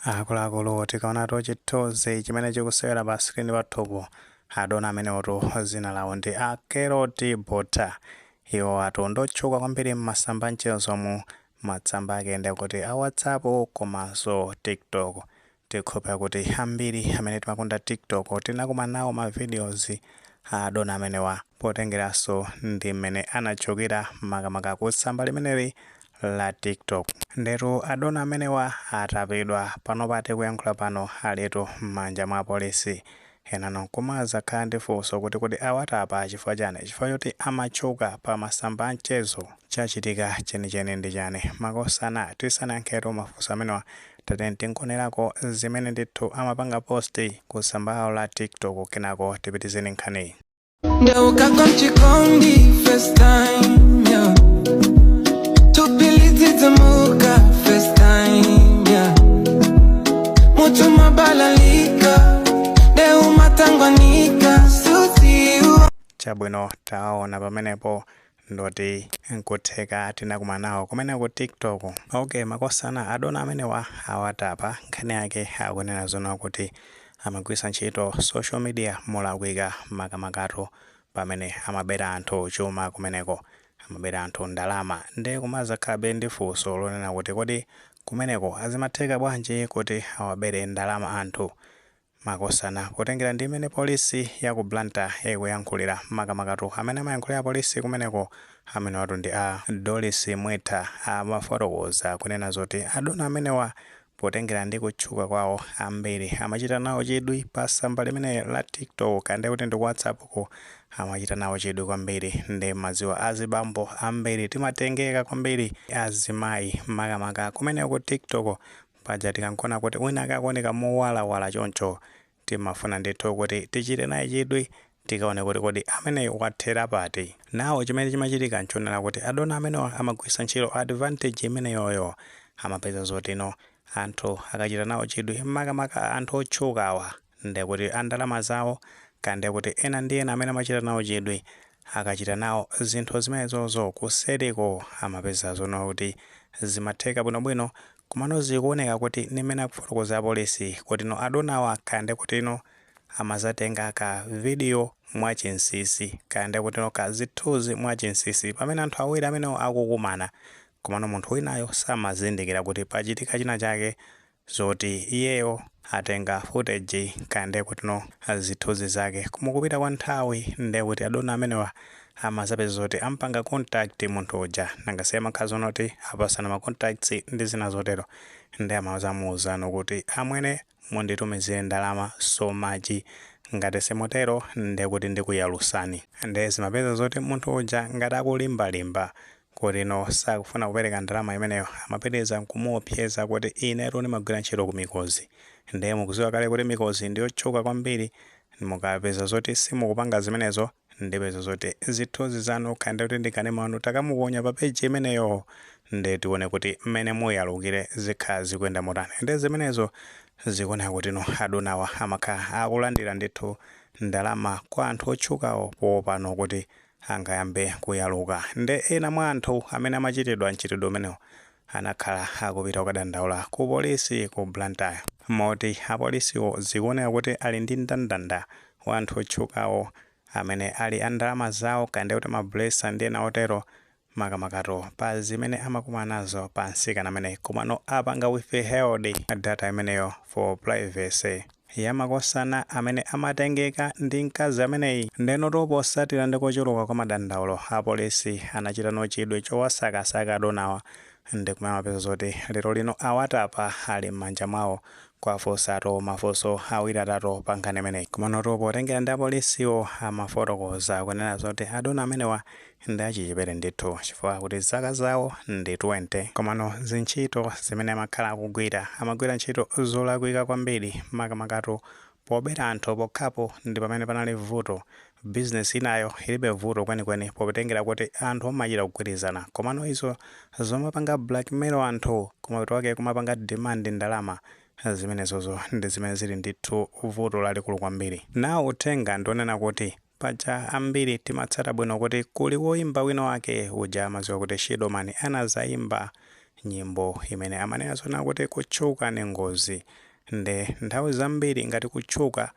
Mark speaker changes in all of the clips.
Speaker 1: akuluakulu tikaona chithunzi chimene chikusewera pa screen pathupo adona amene oto zina lawo ndi a Keroti Bota. Iwo atu ndotchuka kwambiri m'masamba mchezomu matsamba akende kuti a WhatsApp komanso TikTok. Tikhopa kuti ambiri amene timakonda TikTok tinakumana nawo ma videos adona amenewa potengeranso ndi mmene anachokera makamaka kutsamba limeneli la TikTok. Ndetu adona amenewa atapidwa pano pati kuyankhula pano alitu m'manja mwa polisi. Enano kumaza kandi funso kuti awatapa chifukwa chani, chifukwa choti amachuka pa masamba mchezo chachitika chenicheni ndi chani. Makosana tisanankhetu mafunso amenewa tate tinkonerako zimene ndithu amapanga posti kusamba awo la TikTok kenako tipitizeni nkhani.
Speaker 2: Ndeuka kwa mchikondi first time, yeah. Tupilizi temuka first time, yeah. Mutu mabalalika, deu matangwanika, susiu.
Speaker 1: Chabwino taona pamenepo ndoti nkutheka tinakumana nawo kumene ku TikTok. Okay, makosana adona amenewa awatapa nkhani yake akunena zona kuti amagwisa ntchito social media molakwika makamakato pamene amabera anthu chuma kumeneko, amabera anthu ndalama. Nde kumaza khabe ndi funso lonena kuti kodi kumeneko azimatheka bwanji kuti awabere ndalama anthu. Makosana potengera ndi imene polisi ya ku Blantyre ikuyankhulira makamakato amene amayankhulira polisi kumeneko amene watu ndi a Doris Mwetha amafotokoza kunena zoti adona amenewa potengera ndi kutchuka kwawo ambiri amachita nawo chidwi pa samba limene la TikTok kandi kuti ndi WhatsApp ko amachita nawo chidwi kwambiri. Ndi maziwa azibambo ambiri timatengeka kwambiri azimayi makamaka kumene ku TikTok paja tikankona kuti wina akakoneka mowalawala choncho timafuna ndithu kuti tichite naye chidwi tikaone kuti kodi amene wathera pati. Nawo chimene chimachitika nchonera kuti adona amenewa amagwisa ntchito advantage imene yoyo amapeza zotino anthu akachita nawo chidwi makamaka anthu otchukawa ndi kuti andalama zawo kandi kuti ena ndi ena amene amachita nawo chidwi akachita nawo zinthu zimenezozo kusereko amapeza zona kuti zimatheka bwinobwino. Kumano zikuoneka kuti nimene akufotokoza polisi kuti no adonawa kandi kuti no amazatenga ka video mwachinsisi kandi kuti no ka zithunzi mwachinsisi pamene anthu awiri amene akukumana. Kumano munthu winayo samazindikira kuti pachitika china chake zoti iyeyo atenga footage kandi kuti no zithunzi zake. Kumukupita kwa nthawi ndi kuti adona amenewa amazapeza zoti ampanga contact munthu uja nangasiya makhazo noti apasana ma contacts ndi zina zotero ndi amazamuuzano kuti amwene munditumizire ndalama so much ngati simotero ndi kuti ndikuyalusani. Ndi zimapeza zoti munthu uja ngati akulimbalimba kuti no sakufuna kupereka ndalama imeneyo amapitiriza kumuopseza kuti inetu ndimagwira ntchito ku Mikozi. Ndi mukuziwa kale kuti Mikozi ndiyotchuka kwambiri. Mukapeza zoti simukupanga zimenezo ndipeza zoti zithunzi zanu kandi kuti ndikane manu takamuponya pa page imeneyo ndi tione kuti mmene muyalukire zikhala zikuyenda motani. Ndi zimenezo zikuoneka kuti no adonawa amakhala akulandira ndithu ndalama kwa anthu otchukawo popano kuti angayambe kuyaluka. Ndi ena mwa anthu amene amachitidwa mchitidwe umenewo anakhala akupita kukadandaula ku polisi ku Blantyre. Moti apolisiwo zikuoneka kuti ali ndi ndandanda wa anthu otchukawo amene ali andalama zawo kandi kuti mablesa ndi ena otero makamakato pa zimene amakumana nazo pa nsikana amene kumano apanga withheld data imeneyo for privacy ya makosana amene amatengeka ndi mkazi ameneyi. Ndeno toposatira ndi kuchuluka kwa madandaulo apolisi anachita no chidwi chowasakasaka adonawa ndi kumene amapeza zoti lero lino awatapa ali m'manja mwawo kwa fosato mafoso awiri atatu pa nkhani imeneyi. Kumano potengera ndi apolisiwo amafotokoza kunena zoti adona amenewa ndi achichepere ndithu chifukwa kuti zaka zawo ndi 20. Komano zintchito zimene amakhala akugwira amagwira ntchito zolakwika kwambiri makamakato pobera anthu pokhapo ndi pamene panali vuto. Business inayo ilibe vuto kwenikweni popetengera kuti anthu amachita kugwirizana. Komano izo zomapanga blackmail anthu kumapeto wake kumapanga demand ndalama zimenezozo ndi zimene zili ndithu vuto lalikulu kwambiri. Nawo uthenga ndionena kuti paja ambiri timatsata bwino kuti kuli woimba wina wake uja amaziwa kuti Shidomani anazayimba nyimbo imene amanena zona kuti kutchuka ni ngozi. Nde nthawi zambiri ngati kutchuka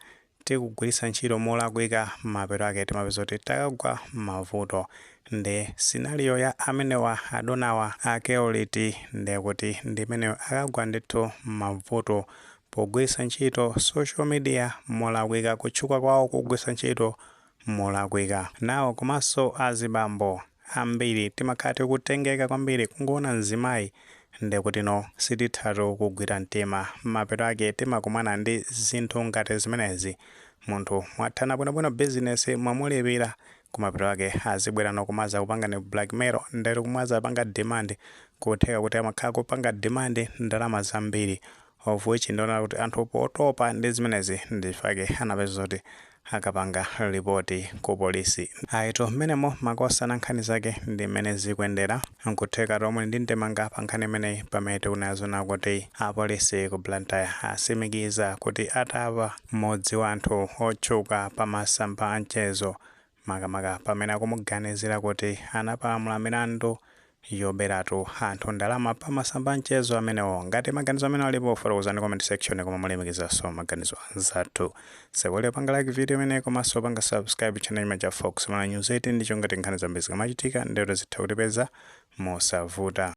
Speaker 1: tikugwiritsa ntchito molakwika mapeto ake timapeza kuti takagwa mavuto. Nde sinaliyo ya amenewa adonawa akeoliti nde kuti ndimeneyo akagwa ndithu mavuto pogwiritsa ntchito social media molakwika, kutchuka kwawo kugwiritsa ntchito molakwika. Nawo komanso azibambo ambiri timakhala tikutengeka kwambiri kungoona mzimayi nde kuti no sititha kugwira mtima, mapeto ake timakumana ndi zinthu ngati zimenezi. Munthu mwathana bwinobwino business mwamulipira kumapeto ake azibwera nokumaza kupanga ni blackmail ndero kumwaza panga demand kutheka kuti amakhala kupanga demand ndalama zambiri, of which ndona kuti anthu potopa ndi zimenezi ndifake anapeza kuti akapanga ripoti ku polisi. Aito menemo makosa na nkhani zake ndi mmene zikuyendera nkutheka tomwe ndi ndemanga pa nkhani imeneyi pamene tikunazona kuti apolisi ku Blantyre asimikiza kuti atapa mmodzi wa anthu otchuka pa masamba a mchezo makamaka pamene akumuganizira kuti anapalamula milandu yoberatu anthu ndalama pa masamba a mchezo amenewo. Ngati maganizo amene alipo fotokozani comment section koma mulemekeza maganizo anzathu. Sekwele panga like video imene komanso panga subscribe channel imene cha Fox News 8 ndicho ngati nkhani zambiri zikamachitika ndero zitha kutipeza mosavuta.